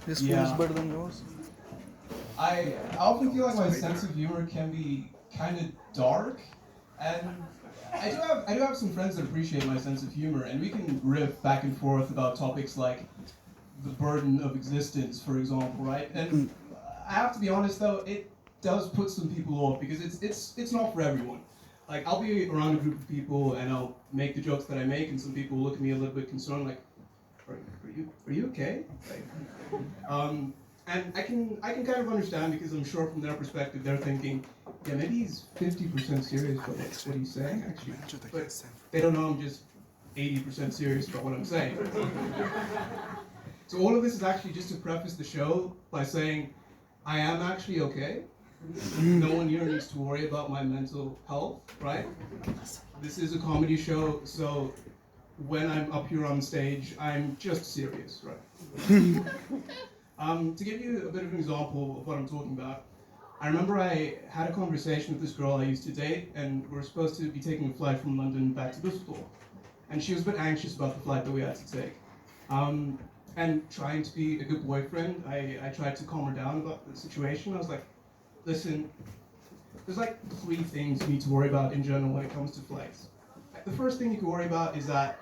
His food is Yeah. better than yours. I often feel like my sense of humor can be kind of dark, and I do have some friends that appreciate my sense of humor, and we can riff back and forth about topics like the burden of existence, for example, right? And I have to be honest though, it does put some people off because it's not for everyone. Like I'll be around a group of people and I'll make the jokes that I make, and some people look at me a little bit concerned, like, are you okay? Like, and I can kind of understand because I'm sure from their perspective they're thinking, yeah, maybe he's 50% serious about what he's saying actually, but they don't know I'm just 80% serious about what I'm saying. So all of this is actually just to preface the show by saying I am actually okay. No one here needs to worry about my mental health, right? This is a comedy show, so when I'm up here on stage, I'm just serious, right? To give you a bit of an example of what I'm talking about, I remember I had a conversation with this girl I used to date, and we're supposed to be taking a flight from London back to Düsseldorf. And she was a bit anxious about the flight that we had to take. And trying to be a good boyfriend, I tried to calm her down about the situation. I was like, listen, there's like 3 things you need to worry about in general when it comes to flights. The first thing you can worry about is that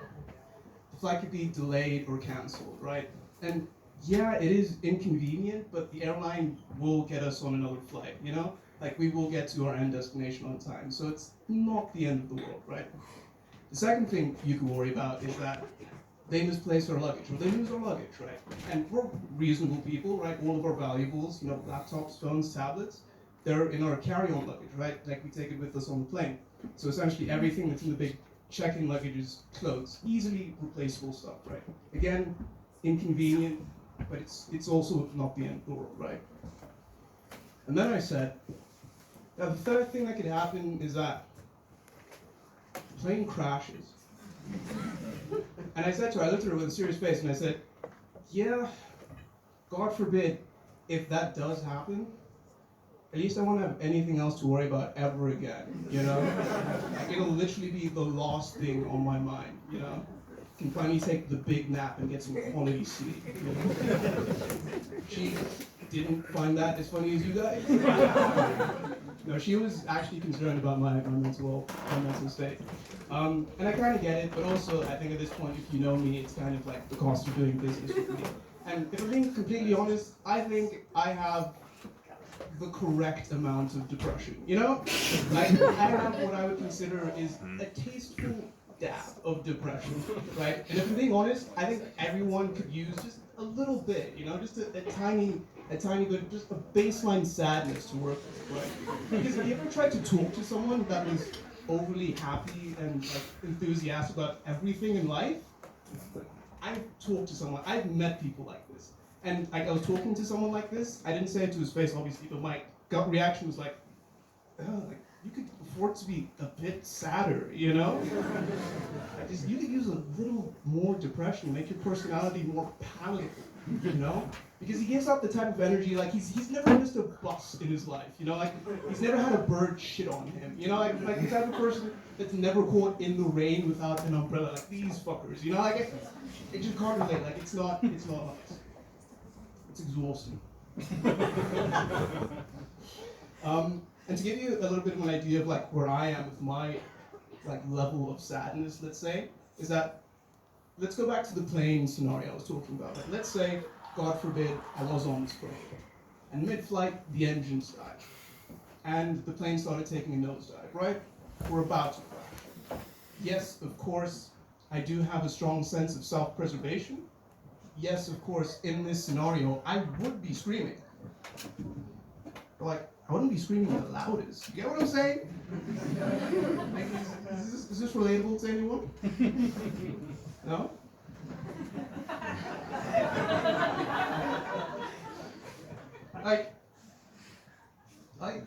the flight could be delayed or cancelled, right? And yeah, it is inconvenient, but the airline will get us on another flight, you know? Like we will get to our end destination on time, so it's not the end of the world, right? The second thing you can worry about is that they misplace our luggage, or they lose our luggage, right? And we're reasonable people, right? All of our valuables, you know, laptops, phones, tablets, they're in our carry-on luggage, right? Like we take it with us on the plane. So essentially everything that's in the big check-in luggage is clothes, easily replaceable stuff, right? Again, inconvenient, but it's also not the end of the world, right? And then I said, now the third thing that could happen is that the plane crashes. And I said to her, I looked at her with a serious face and I said, yeah, God forbid, if that does happen, at least I won't have anything else to worry about ever again, you know? Like, it'll literally be the last thing on my mind, you know? Can finally take the big nap and get some quality sleep, you know? She didn't find that as funny as you guys. No, she was actually concerned about my mental state. And I kind of get it, but also I think at this point, if you know me, it's kind of like the cost of doing business with me. And if I'm being completely honest, I think I have the correct amount of depression, you know? Like, I have what I would consider is a tasteful dab of depression, right? And if I'm being honest, I think everyone could use just a little bit, you know, just a tiny bit, just a baseline sadness to work with, right? Because have you ever tried to talk to someone that was overly happy and like enthusiastic about everything in life? I've talked to someone, I've met people like this. And like I was talking to someone like this, I didn't say it to his face, obviously, but my gut reaction was like, oh, like you could afford to be a bit sadder, you know? You could use a little more depression, make your personality more palatable, you know? Because he gives off the type of energy, like he's never missed a bus in his life, you know? Like he's never had a bird shit on him, you know? Like the type of person that's never caught in the rain without an umbrella, like these fuckers, you know? Like it just can't relate, like it's not nice. It's exhausting. And to give you a little bit of an idea of like where I am with my like level of sadness, let's say, is that let's go back to the plane scenario I was talking about. Like, let's say, God forbid, I was on this plane, and mid-flight the engines died, and the plane started taking a nosedive. Right? We're about to crash. Yes, of course, I do have a strong sense of self-preservation. Yes, of course, in this scenario, I would be screaming. But like, I wouldn't be screaming the loudest. You get what I'm saying? Like, is this relatable to anyone? No? Like, like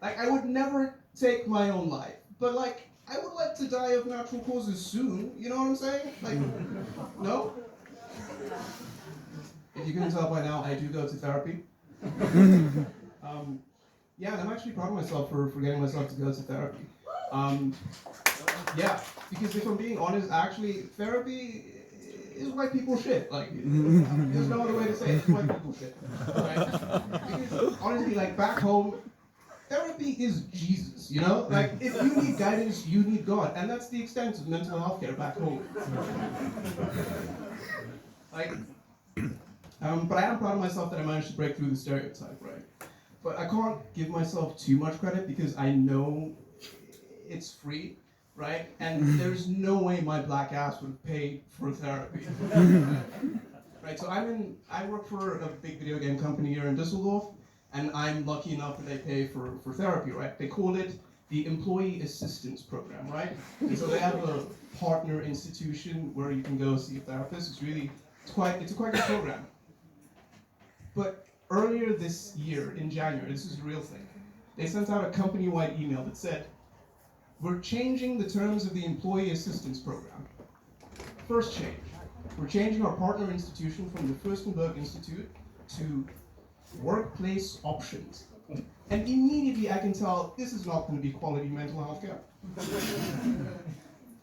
I would never take my own life, but like, I would like to die of natural causes soon. You know what I'm saying? Like, no? If you couldn't tell by now, I do go to therapy. Yeah, and I'm actually proud of myself for getting myself to go to therapy. Um, yeah, because if I'm being honest, actually, therapy is white people shit. Like, there's no other way to say it. It's white people shit. Right? Because honestly, like back home, therapy is Jesus, you know? Like, if you need guidance, you need God. And that's the extent of mental health care back home. Like, but I am proud of myself that I managed to break through the stereotype, right? But I can't give myself too much credit because I know it's free, right? And there's no way my black ass would have paid for therapy. Right, so I work for a big video game company here in Düsseldorf, and I'm lucky enough that they pay for therapy, right? They call it the Employee Assistance Program, right? And so they have a partner institution where you can go see a therapist. It's a quite good program. But earlier this year, in January, this is a real thing, they sent out a company-wide email that said, we're changing the terms of the Employee Assistance Program. First change. We're changing our partner institution from the Fürstenberg Institute to workplace options. And immediately I can tell this is not going to be quality mental health care.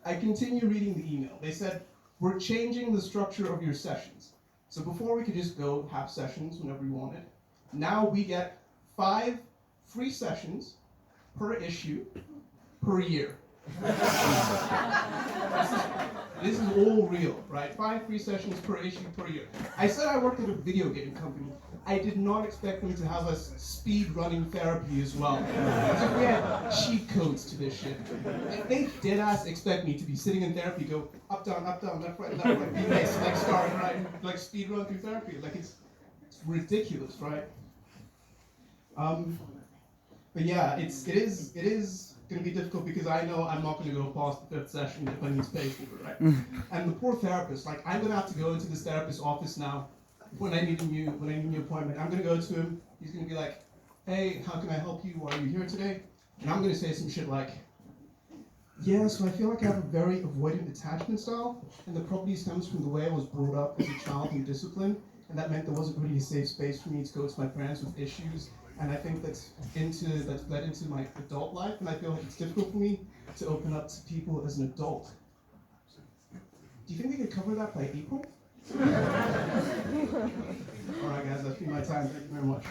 I continue reading the email. They said, we're changing the structure of your sessions. So before we could just go have sessions whenever we wanted. Now we get 5 free sessions per issue per year. This is all real, right? 5 free sessions per issue per year. I said I worked at a video game company. I did not expect them to have us speed running therapy as well. So we had cheat codes to this shit. They did ass expect me to be sitting in therapy, go up, down, left, right, be nice, like start, right, like speed run through therapy. Like it's ridiculous, right? But yeah, it is going to be difficult because I know I'm not going to go past the 5th session if I need to pay for it, right? And the poor therapist, like I'm going to have to go into this therapist's office now when I need a new appointment. I'm going to go to him. He's going to be like, "Hey, how can I help you? Why are you here today?" And I'm going to say some shit like, "Yeah, so I feel like I have a very avoidant attachment style, and the probably stems from the way I was brought up as a child in discipline, and that meant there wasn't really a safe space for me to go to my parents with issues. And I think that's led into my adult life, and I feel like it's difficult for me to open up to people as an adult." Do you think we could cover that by April? Alright guys, that's been my time. Thank you very much.